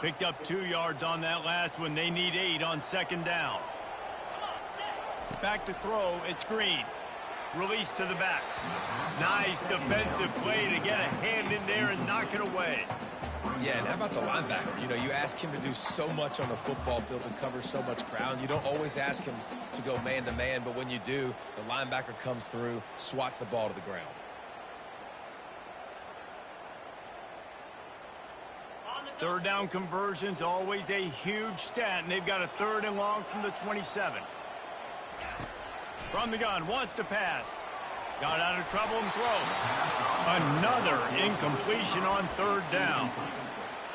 Picked up 2 yards on that last one. They need 8 on second down. Back to throw. It's Green. Release to the back. Nice defensive play to get a hand in there and knock it away. Yeah, and how about the linebacker? You know, you ask him to do so much on the football field and cover so much ground. You don't always ask him to go man-to-man, but when you do, the linebacker comes through, swats the ball to the ground. Third down conversion's always a huge stat, and they've got a 3rd and long from the 27. From the gun, wants to pass. Got out of trouble and throws. Another incompletion on 3rd down.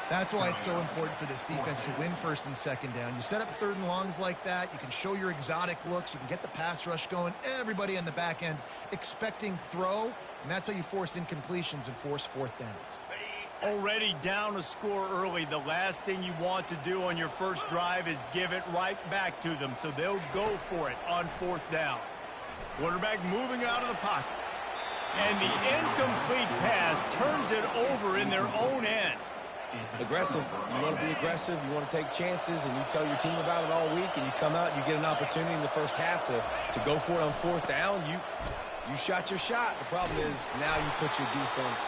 That's why it's so important for this defense to win 1st and 2nd down. You set up 3rd and longs like that. You can show your exotic looks. You can get the pass rush going. Everybody on the back end expecting throw, and that's how you force incompletions and force 4th downs. Already down a score early. The last thing you want to do on your first drive is give it right back to them, so they'll go for it on 4th down. Quarterback moving out of the pocket. And the incomplete pass turns it over in their own end. Aggressive. You want to be aggressive. You want to take chances, and you tell your team about it all week, and you come out and you get an opportunity in the first half to go for it on 4th down. You shot your shot. The problem is now you put your defense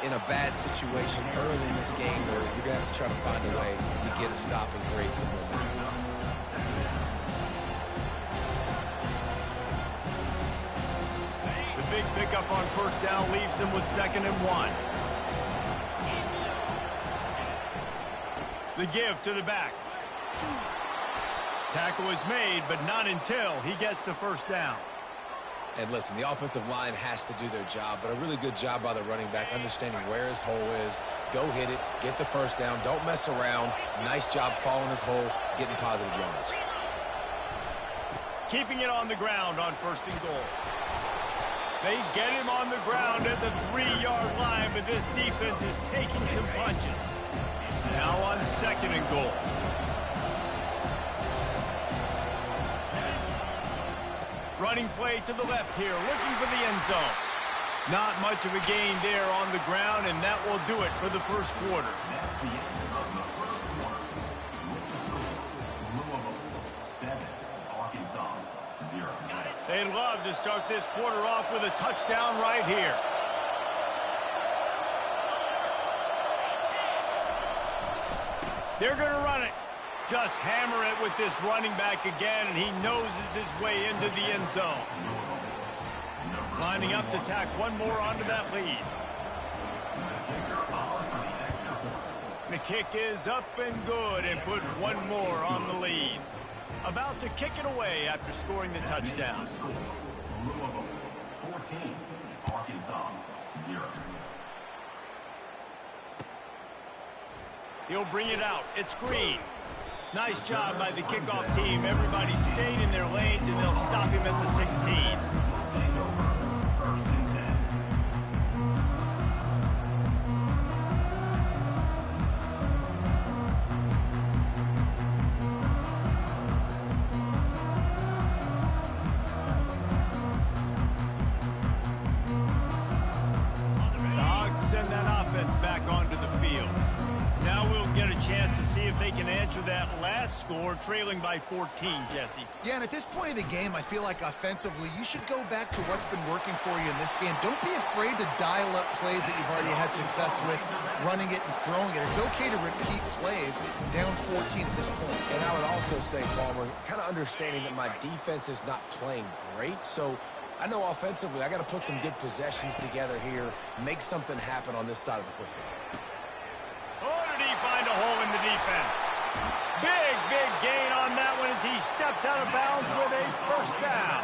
in a bad situation early in this game where you're going to have to try to find a way to get a stop and create some momentum. The big pickup on 1st down leaves them with 2nd and 1. The give to the back. Tackle is made, but not until he gets the 1st down. And listen, the offensive line has to do their job, but a really good job by the running back, understanding where his hole is. Go hit it, get the 1st down, don't mess around. Nice job following his hole, getting positive yards. Keeping it on the ground on 1st and goal. They get him on the ground at the 3-yard line, but this defense is taking some punches. Now on 2nd and goal. Running play to the left here, looking for the end zone. Not much of a gain there on the ground, and that will do it for the 1st quarter. They'd love to start this quarter off with a touchdown right here. They're going to run it. Just hammer it with this running back again, and he noses his way into the end zone. Lining up to tack one more onto that lead. The kick is up and good and put one more on the lead. About to kick it away after scoring the touchdown. 14, Arkansas 0. He'll bring it out. It's Green. Nice job by the kickoff team. Everybody stayed in their lanes, and they'll stop him at the 16. The Hogs send that offense back onto the field. Now we'll get a chance to see if they can answer that last score, trailing by 14, Jesse. Yeah, and at this point of the game, I feel like offensively, you should go back to what's been working for you in this game. Don't be afraid to dial up plays that you've already had success with, running it and throwing it. It's okay to repeat plays down 14 at this point. And I would also say, Palmer, kind of understanding that my defense is not playing great, so I know offensively I got to put some good possessions together here, make something happen on this side of the football. Find a hole in the defense. Big gain on that one as he steps out of bounds with a 1st down.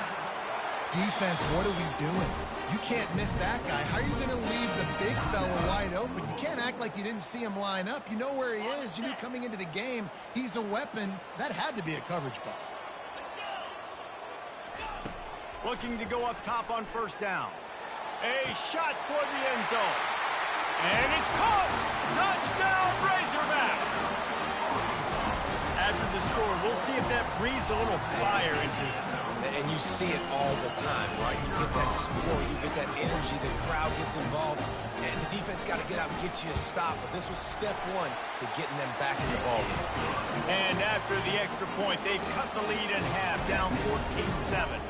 Defense, what are we doing? You can't miss that guy. How are you going to leave the big fella wide open? You can't act like you didn't see him line up. You know where he is. You knew coming into the game he's a weapon. That had to be a coverage bust. Looking to go up top on 1st down. A shot toward the end zone. And it's caught! Touchdown, Razorbacks! After the score, we'll see if that breathes a little fire into And you see it all the time, right? You get that score, you get that energy, the crowd gets involved, and the defense got to get out and get you a stop. But this was step one to getting them back in the ballgame. And after the extra point, they've cut the lead in half, down 14-7.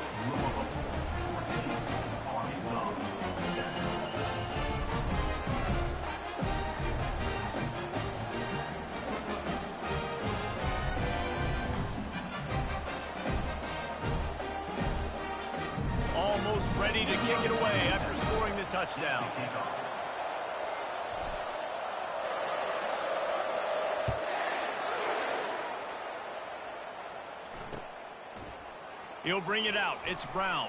Almost ready to kick it away after scoring the touchdown. He'll bring it out. It's Brown.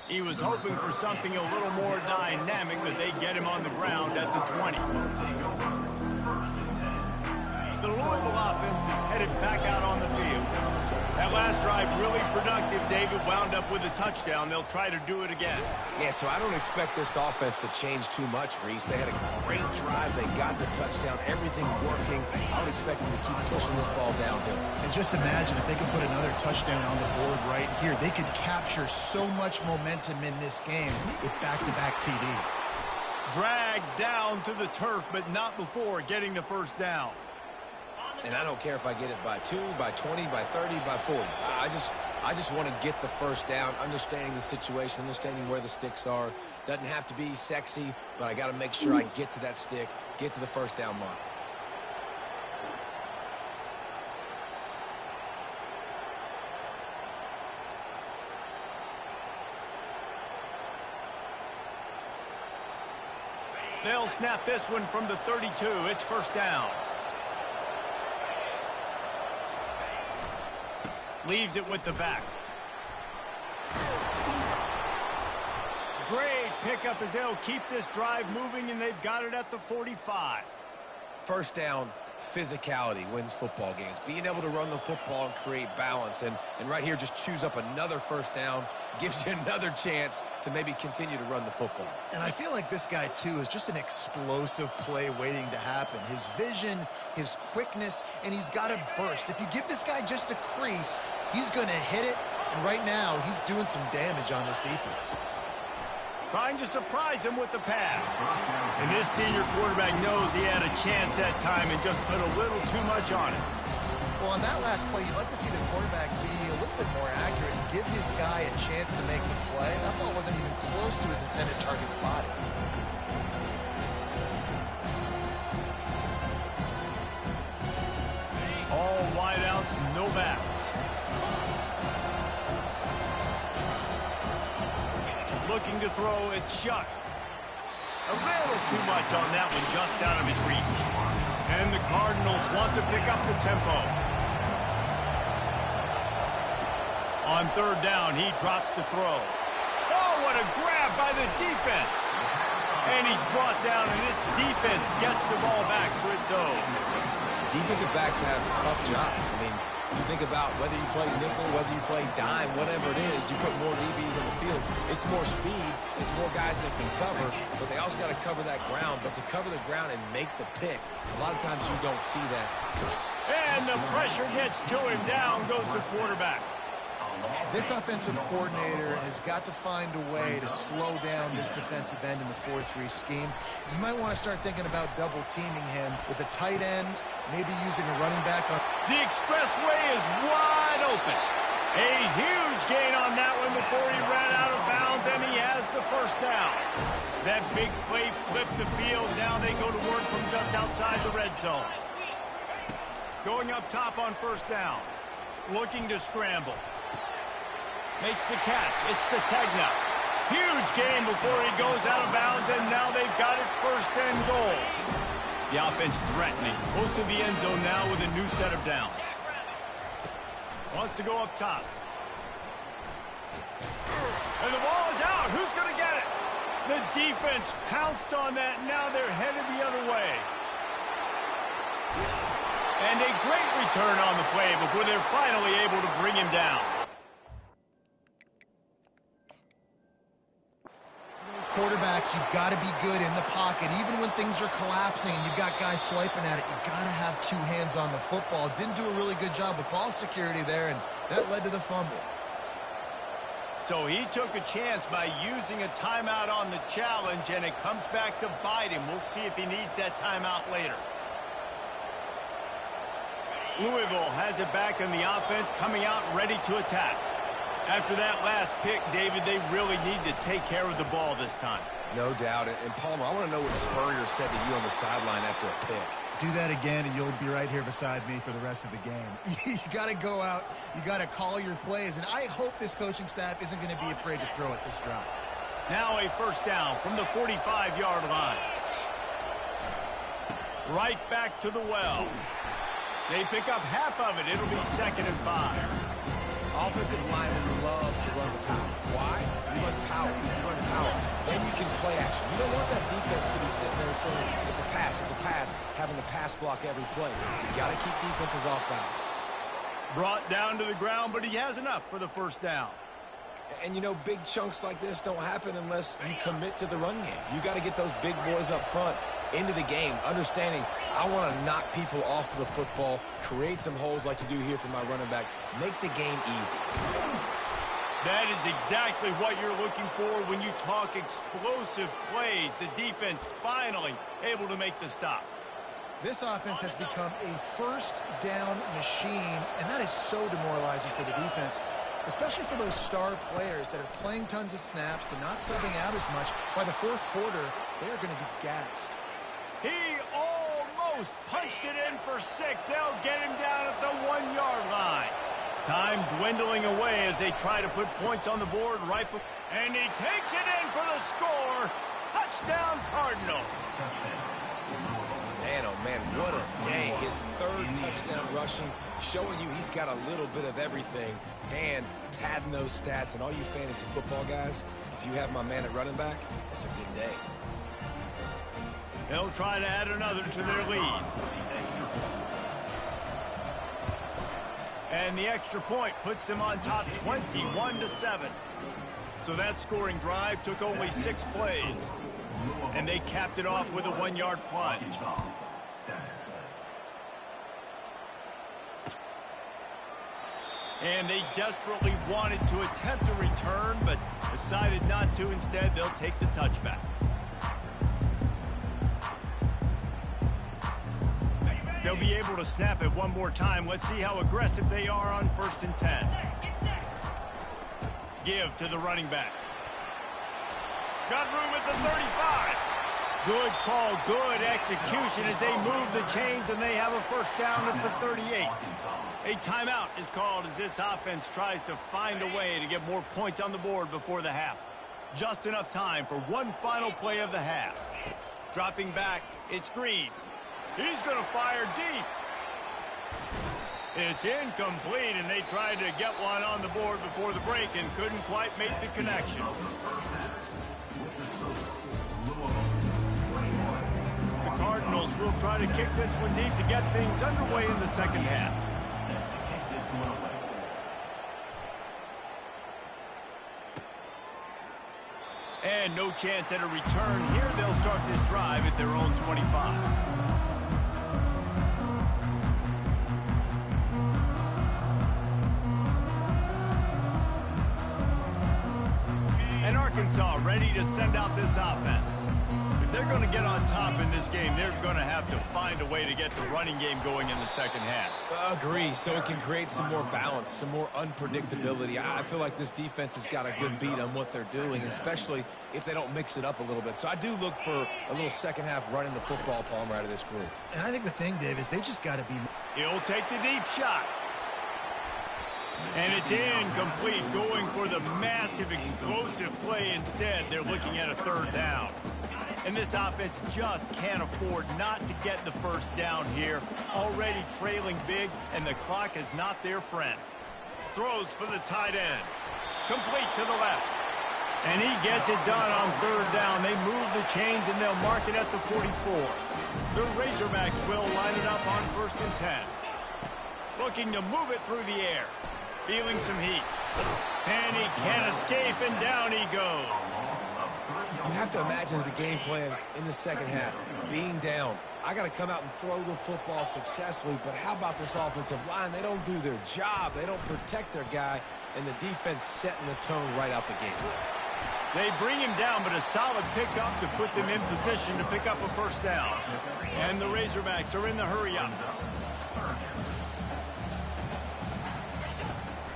He was hoping for something a little more dynamic, but they get him on the ground at the 20. The Louisville offense is headed back out on the field. That last drive really productive. David wound up with a touchdown. They'll try to do it again. Yeah, so I don't expect this offense to change too much, Reese. They had a great drive. They got the touchdown. Everything working. I would expect them to keep pushing this ball downhill. And just imagine if they can put another touchdown on the board right here. They could capture so much momentum in this game with back-to-back TDs. Dragged down to the turf, but not before getting the first down. And I don't care if I get it by 2, by 20, by 30, by 40. I just want to get the first down, understanding the situation, understanding where the sticks are. Doesn't have to be sexy, but I got to make sure I get to that stick, get to the first down mark. They'll snap this one from the 32. It's first down. Leaves it with the back. Great pickup as they'll keep this drive moving, and they've got it at the 45. First down, physicality wins football games. Being able to run the football and create balance. And right here, just choose up another first down, gives you another chance to maybe continue to run the football. And I feel like this guy, too, is just an explosive play waiting to happen. His vision, his quickness, and he's got a burst. If you give this guy just a crease, he's going to hit it. And right now, he's doing some damage on this defense. Trying to surprise him with the pass. And this senior quarterback knows he had a chance that time and just put a little too much on it. Well, on that last play, you'd like to see the quarterback be a little bit more accurate and give his guy a chance to make the play. That ball wasn't even close to his intended target's body. All wideouts, no backs. Looking to throw, it's shut. A little too much on that one, just out of his reach. And the Cardinals want to pick up the tempo. On third down, he drops to throw. Oh, what a grab by the defense. And he's brought down, and this defense gets the ball back for its own. Defensive backs have tough jobs. I mean, you think about whether you play nickel, whether you play dime, whatever it is, you put more DBs on the field. It's more speed. It's more guys that can cover, but they also got to cover that ground. But to cover the ground and make the pick, a lot of times you don't see that. So, and the pressure gets to him. Down goes the quarterback. This offensive coordinator has got to find a way to slow down this defensive end in the 4-3 scheme. You might want to start thinking about double teaming him with a tight end, maybe using a running back on. The expressway is wide open. A huge gain on that one before he ran out of bounds, and he has the first down. That big play flipped the field. Now they go to work from just outside the red zone. Going up top on first down. Looking to scramble. Makes the catch. It's Sategna. Huge gain before he goes out of bounds, and now they've got it first and goal. The offense threatening. Close to the end zone now with a new set of downs. Wants to go up top. And the ball is out. Who's going to get it? The defense pounced on that. Now they're headed the other way. And a great return on the play before they're finally able to bring him down. quarterbacks, you've got to be good in the pocket. Even when things are collapsing and you've got guys swiping at it, you've got to have two hands on the football. Didn't do a really good job with ball security there, and that led to the fumble. So he took a chance by using a timeout on the challenge, and it comes back to bite him. We'll see if he needs that timeout later. Louisville has it back in the offense, coming out ready to attack. After that last pick, David, they really need to take care of the ball this time. No doubt. And Palmer, I want to know what Spurrier said to you on the sideline after a pick. Do that again, and you'll be right here beside me for the rest of the game. You got to go out. You got to call your plays, and I hope this coaching staff isn't going to be afraid to throw it this drive. Now a first down from the 45-yard line. Right back to the well. They pick up half of it. It'll be 2nd and 5. Offensive linemen love to run the power. Why? You run power. You run power. Then you can play action. You don't want that defense to be sitting there saying, it's a pass, having to pass block every play. You got to keep defenses off balance. Brought down to the ground, but he has enough for the first down. And, you know, big chunks like this don't happen unless you commit to the run game. You got to get those big boys up front into the game, understanding I want to knock people off of the football, create some holes like you do here for my running back, make the game easy. That is exactly what you're looking for when you talk explosive plays. The defense finally able to make the stop. This offense has become a first down machine, and that is so demoralizing for the defense, especially for those star players that are playing tons of snaps. They're not subbing out as much. By the fourth quarter, they are going to be gassed. He almost punched it in for 6. They'll get him down at the 1-yard line. Time dwindling away as they try to put points on the board and he takes it in for the score. Touchdown, Cardinals. Man, oh man, what a day. His 3rd touchdown rushing, showing you he's got a little bit of everything, and padding those stats. And all you fantasy football guys, if you have my man at running back, it's a good day. They'll try to add another to their lead. And the extra point puts them on top 21-7. So that scoring drive took only 6 plays. And they capped it off with a 1-yard plunge. And they desperately wanted to attempt a return, but decided not to. Instead, they'll take the touchback. They'll be able to snap it one more time. Let's see how aggressive they are on 1st and 10. Give to the running back. Got room at the 35. Good call, good execution as they move the chains, and they have a first down at the 38. A timeout is called as this offense tries to find a way to get more points on the board before the half. Just enough time for one final play of the half. Dropping back, it's Green. He's going to fire deep. It's incomplete, and they tried to get one on the board before the break and couldn't quite make the connection. The Cardinals will try to kick this one deep to get things underway in the second half. And no chance at a return here. They'll start this drive at their own 25. And Arkansas ready to send out this offense. If they're going to get on top in this game, they're going to have to find a way to get the running game going in the second half. Agree, so it can create some more balance, some more unpredictability. I feel like this defense has got a good beat on what they're doing, especially if they don't mix it up a little bit. So I do look for a little second half running the football, Palmer, out of this group. And I think the thing, Dave, is they just got to be... He'll take the deep shot. And it's incomplete, going for the massive explosive play instead. They're looking at a 3rd down. And this offense just can't afford not to get the first down here. Already trailing big, and the clock is not their friend. Throws for the tight end. Complete to the left. And he gets it done on 3rd down. They move the chains, and they'll mark it at the 44. The Razorbacks will line it up on 1st and 10. Looking to move it through the air. Feeling some heat. And he can't escape, and down he goes. You have to imagine the game plan in the second half. Being down, I got to come out and throw the football successfully, but how about this offensive line? They don't do their job. They don't protect their guy, and the defense setting the tone right out the gate. They bring him down, but a solid pickup to put them in position to pick up a first down. And the Razorbacks are in the hurry-up.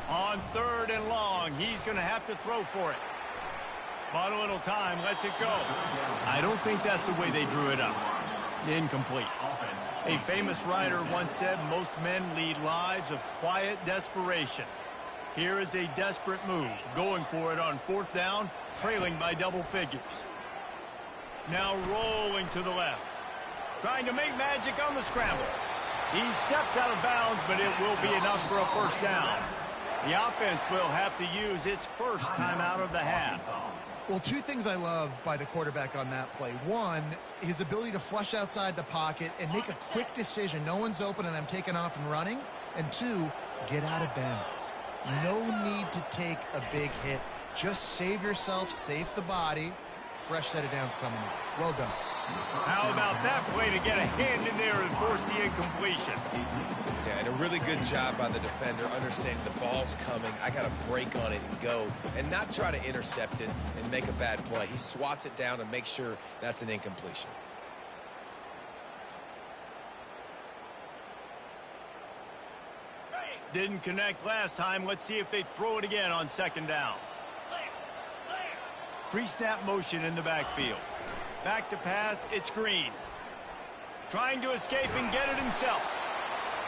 On 3rd and long, he's going to have to throw for it. Bought a little time, lets it go. I don't think that's the way they drew it up. Incomplete. A famous writer once said most men lead lives of quiet desperation. Here is a desperate move, going for it on 4th down, trailing by double figures. Now rolling to the left. Trying to make magic on the scramble. He steps out of bounds, but it will be enough for a first down. The offense will have to use its first time out of the half. Well, 2 things I love by the quarterback on that play. 1, his ability to flush outside the pocket and make a quick decision. No one's open and I'm taking off and running. And 2, get out of bounds. No need to take a big hit. Just save yourself, save the body. Fresh set of downs coming up. Well done. How about that play to get a hand in there and force the incompletion? Yeah, and a really good job by the defender understanding the ball's coming. I got to break on it and go and not try to intercept it and make a bad play. He swats it down and makes sure that's an incompletion. Didn't connect last time. Let's see if they throw it again on 2nd down. Pre-snap motion in the backfield. Back to pass, it's Green. Trying to escape and get it himself.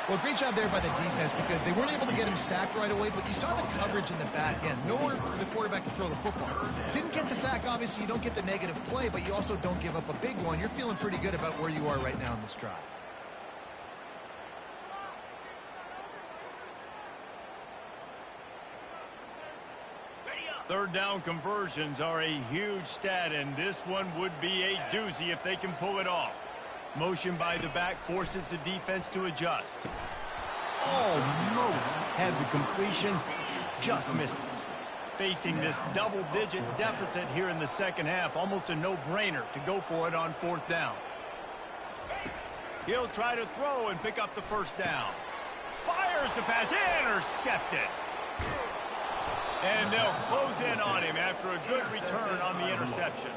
Well, great job there by the defense because they weren't able to get him sacked right away, but you saw the coverage in the back end. Nowhere for the quarterback to throw the football. Didn't get the sack, obviously you don't get the negative play, but you also don't give up a big one. You're feeling pretty good about where you are right now in this drive. Third down conversions are a huge stat, and this one would be a doozy if they can pull it off. Motion by the back forces the defense to adjust. Almost had the completion, just missed it. Facing this double-digit deficit here in the second half, almost a no-brainer to go for it on 4th down. He'll try to throw and pick up the first down. Fires the pass, intercepted. And they'll close in on him after a good return on the interception.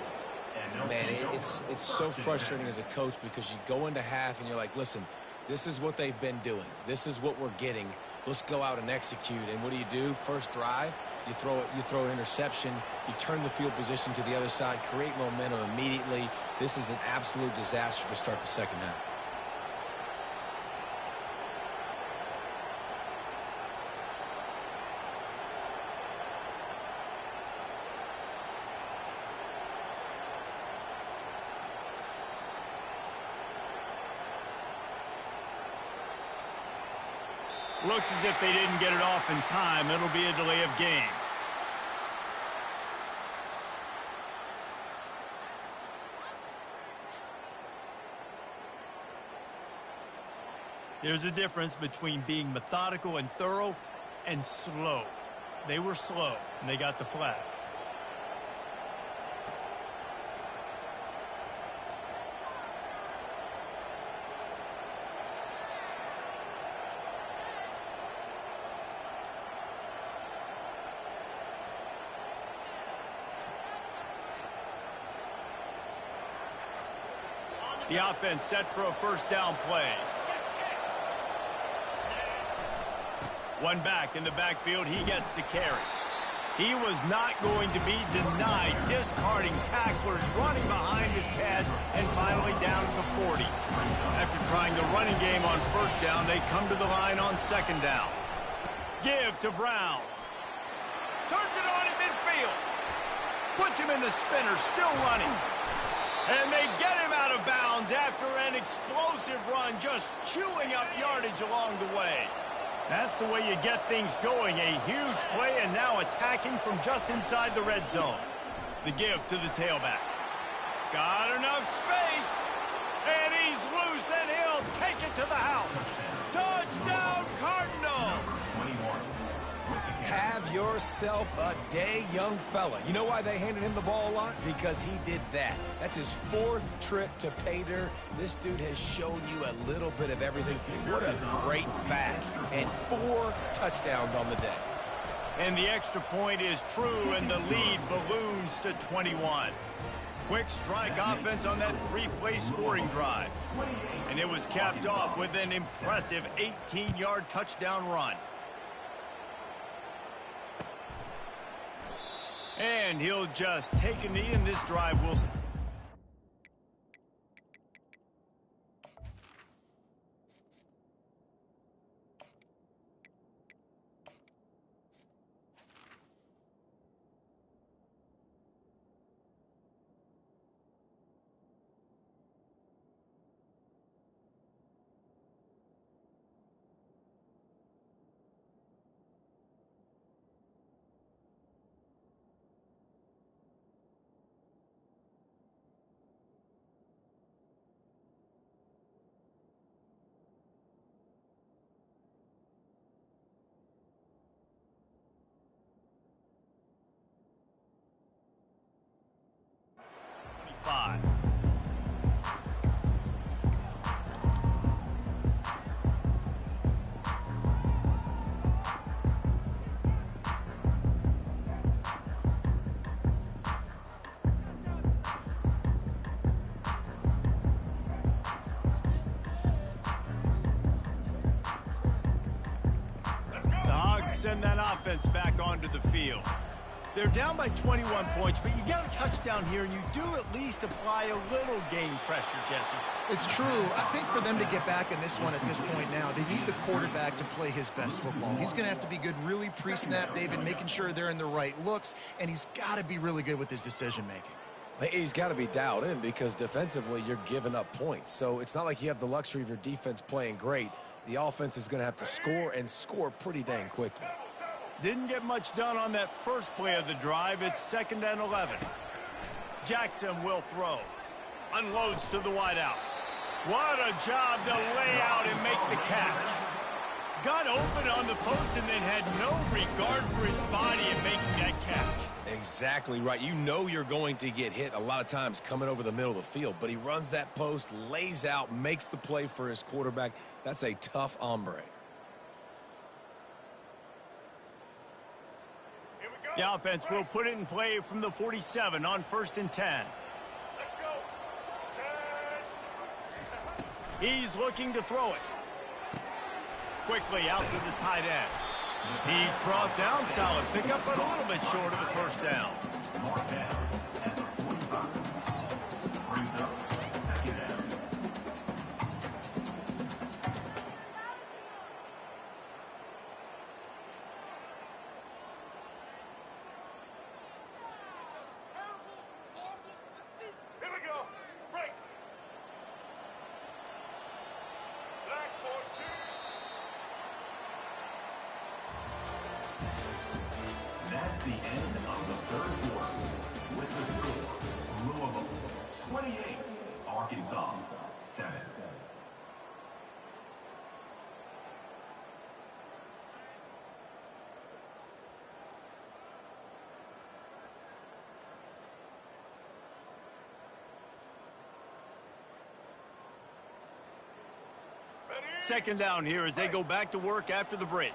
Man, it's so frustrating as a coach because you go into half and you're like, listen, this is what they've been doing. This is what we're getting. Let's go out and execute. And what do? First drive, you throw an interception, you turn the field position to the other side, create momentum immediately. This is an absolute disaster to start the second half. Looks as if they didn't get it off in time. It'll be a delay of game. There's a difference between being methodical and thorough and slow. They were slow, and they got the flag. The offense set for a first down play. One back in the backfield, he gets the carry. He was not going to be denied, discarding tacklers, running behind his pads, and finally down at the 40. After trying the running game on first down, they come to the line on 2nd down. Give to Brown. Turns it on in midfield. Puts him in the spinner, still running. And they get him out of bounds after an explosive run, just chewing up yardage along the way. That's the way you get things going. A huge play, and now attacking from just inside the red zone. The give to the tailback. Got enough space. And he's loose, and he'll take it to the house. Touchdown, Cardinals! Have yourself a day, young fella. You know why they handed him the ball a lot? Because he did that. That's his 4th trip to pay dirt. This dude has shown you a little bit of everything. What a great back. And 4 touchdowns on the day. And the extra point is true, and the lead balloons to 21. Quick strike offense on that 3-play scoring drive. And it was capped off with an impressive 18-yard touchdown run. And he'll just take a knee in this drive, Wilson. Send that offense back onto the field. They're down by 21 points, but you get a touchdown here, and you do at least apply a little game pressure, Jesse. It's true. I think for them to get back in this one at this point now, they need the quarterback to play his best football. He's going to have to be good really pre-snap, David, making sure they're in the right looks, and he's got to be really good with his decision-making. He's got to be dialed in because defensively you're giving up points. So it's not like you have the luxury of your defense playing great. The offense is going to have to score and score pretty dang quickly. Didn't get much done on that first play of the drive. It's 2nd and 11. Jackson will throw. Unloads to the wideout. What a job to lay out and make the catch. Got open on the post and then had no regard for his body in making that catch. Exactly right. You know you're going to get hit a lot of times coming over the middle of the field, but he runs that post, lays out, makes the play for his quarterback. That's a tough hombre. The offense will put it in play from the 47 on 1st and 10. Let's go. He's looking to throw it. Quickly out to the tight end. He's brought down. Solid pickup, but a little bit short of the first down. Mark down at the 45. Brings up 2nd down. Here we go. Break. Black 14. That's the end of the 3rd quarter. With the score, Louisville 28, Arkansas 7. Ready? 2nd down here as they go back to work after the break.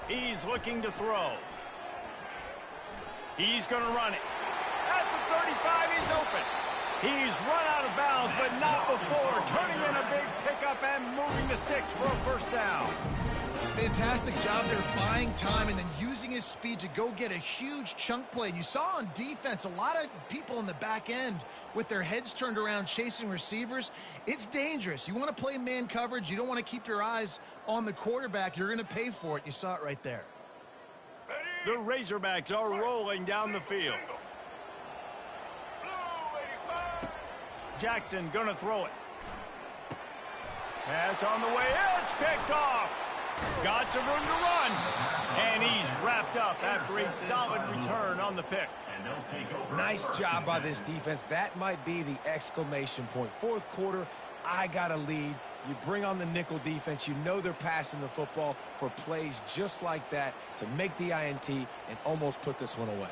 He's looking to throw. He's going to run it. At the 35, he's open. He's run out of bounds, but not before turning in a big pickup and moving the sticks for a 1st down. Fantastic job there buying time and then using his speed to go get a huge chunk play. And you saw on defense a lot of people in the back end with their heads turned around chasing receivers. It's dangerous. You want to play man coverage. You don't want to keep your eyes on the quarterback. You're going to pay for it. You saw it right there. The Razorbacks are rolling down the field. Blue 85. Jackson going to throw it. Pass on the way. It's picked off. Got some room to run. And he's wrapped up after a solid return on the pick. And they'll take over. Nice job by this defense. That might be the exclamation point. 4th quarter, I got a lead. You bring on the nickel defense. You know they're passing the football for plays just like that to make the INT and almost put this one away.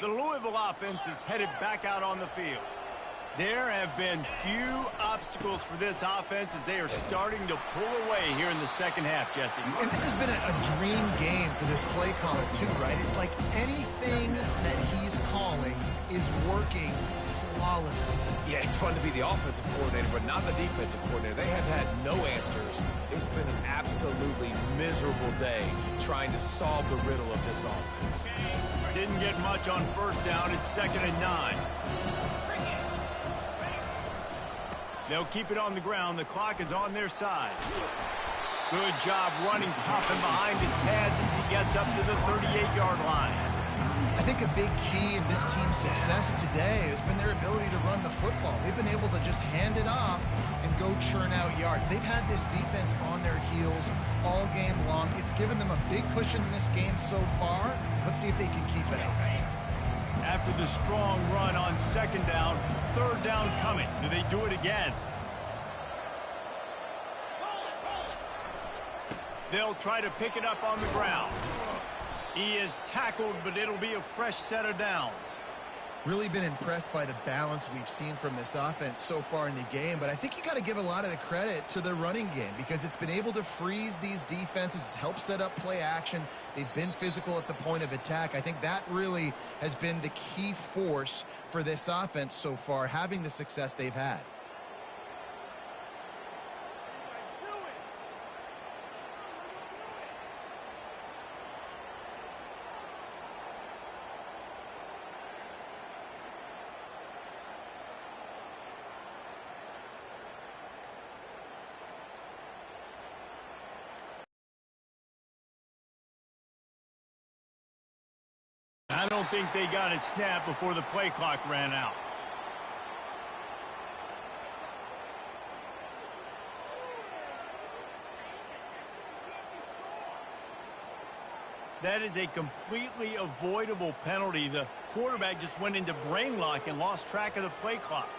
The Louisville offense is headed back out on the field. There have been few obstacles for this offense as they are starting to pull away here in the second half, Jesse. And this has been a dream game for this play caller too, right? It's like anything that he's calling is working flawlessly. Yeah, it's fun to be the offensive coordinator, but not the defensive coordinator. They have had no answers. It's been an absolutely miserable day trying to solve the riddle of this offense. Didn't get much on first down. It's 2nd and 9. They'll keep it on the ground. The clock is on their side. Good job running tough and behind his pads as he gets up to the 38-yard line. I think a big key in this team's success today has been their ability to run the football. They've been able to just hand it off and go churn out yards. They've had this defense on their heels all game long. It's given them a big cushion in this game so far. Let's see if they can keep it up. After the strong run on 2nd down, 3rd down coming. Do they do it again? They'll try to pick it up on the ground. He is tackled, but it'll be a fresh set of downs. Really been impressed by the balance we've seen from this offense so far in the game, but I think you got to give a lot of the credit to the running game because it's been able to freeze these defenses, help set up play action. They've been physical at the point of attack. I think that really has been the key force for this offense so far, having the success they've had. I don't think they got it snapped before the play clock ran out. That is a completely avoidable penalty. The quarterback just went into brain lock and lost track of the play clock.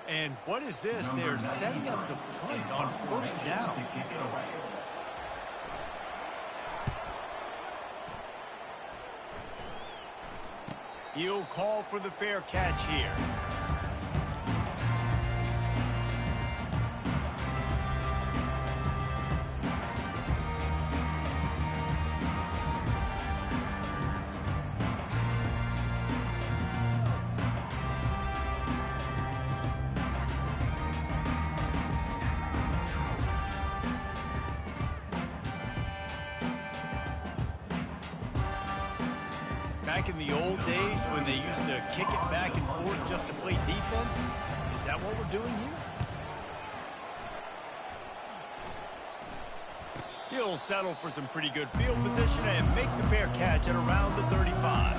And what is this? They're setting up the punt on 1st down. He'll call for the fair catch here. Back in the old days when they used to kick it back and forth just to play defense? Is that what we're doing here? He'll settle for some pretty good field position and make the fair catch at around the 35.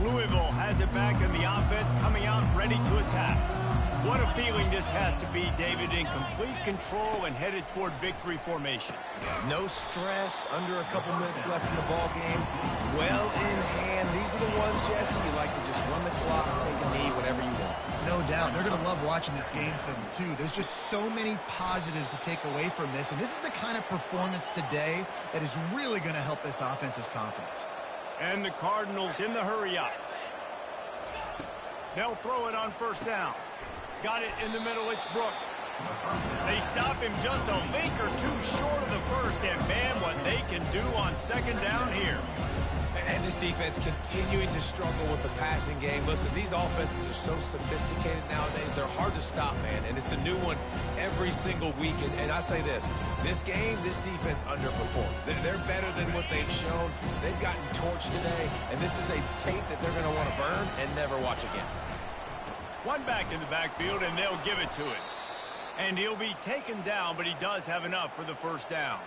Louisville has it back in the offense, coming out ready to attack. What a feeling this has to be, David, in complete control and headed toward victory formation. No stress, under a couple minutes left in the ball game. Well in hand. These are the ones, Jesse, you like to just run the clock, take a knee, whatever you want. No doubt. They're going to love watching this game film, too. There's just so many positives to take away from this, and this is the kind of performance today that is really going to help this offense's confidence. And the Cardinals in the hurry up. They'll throw it on 1st down. Got it in the middle. It's Brooks. They stop him just a link or two short of the first, and man, what they can do on second down here. And this defense continuing to struggle with the passing game. Listen, these offenses are so sophisticated nowadays. They're hard to stop, man, and it's a new one every single week. And I say this game, this defense underperformed. They're better than what they've shown. They've gotten torched today, and this is a tape that they're going to want to burn and never watch again. One back in the backfield, and they'll give it to him. And he'll be taken down, but he does have enough for the first down.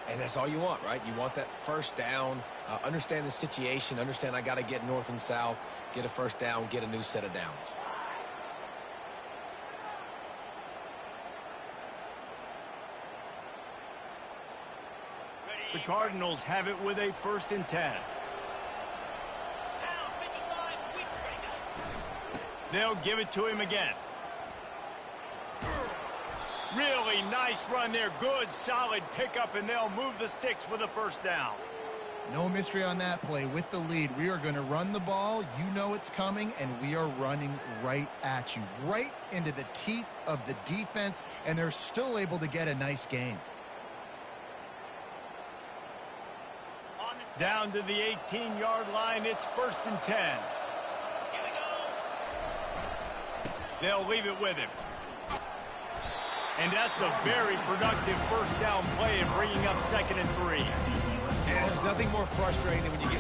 And that's all you want, right? You want that first down, understand the situation, understand I got to get north and south, get a first down, get a new set of downs. The Cardinals have it with a 1st and 10. They'll give it to him again. Really nice run there. Good, solid pickup, and they'll move the sticks with a first down. No mystery on that play. With the lead, we are going to run the ball. You know it's coming, and we are running right at you, right into the teeth of the defense, and they're still able to get a nice gain. Down to the 18-yard line. It's 1st and 10. They'll leave it with him. And that's a very productive first down play and bringing up 2nd and 3. And there's nothing more frustrating than when you get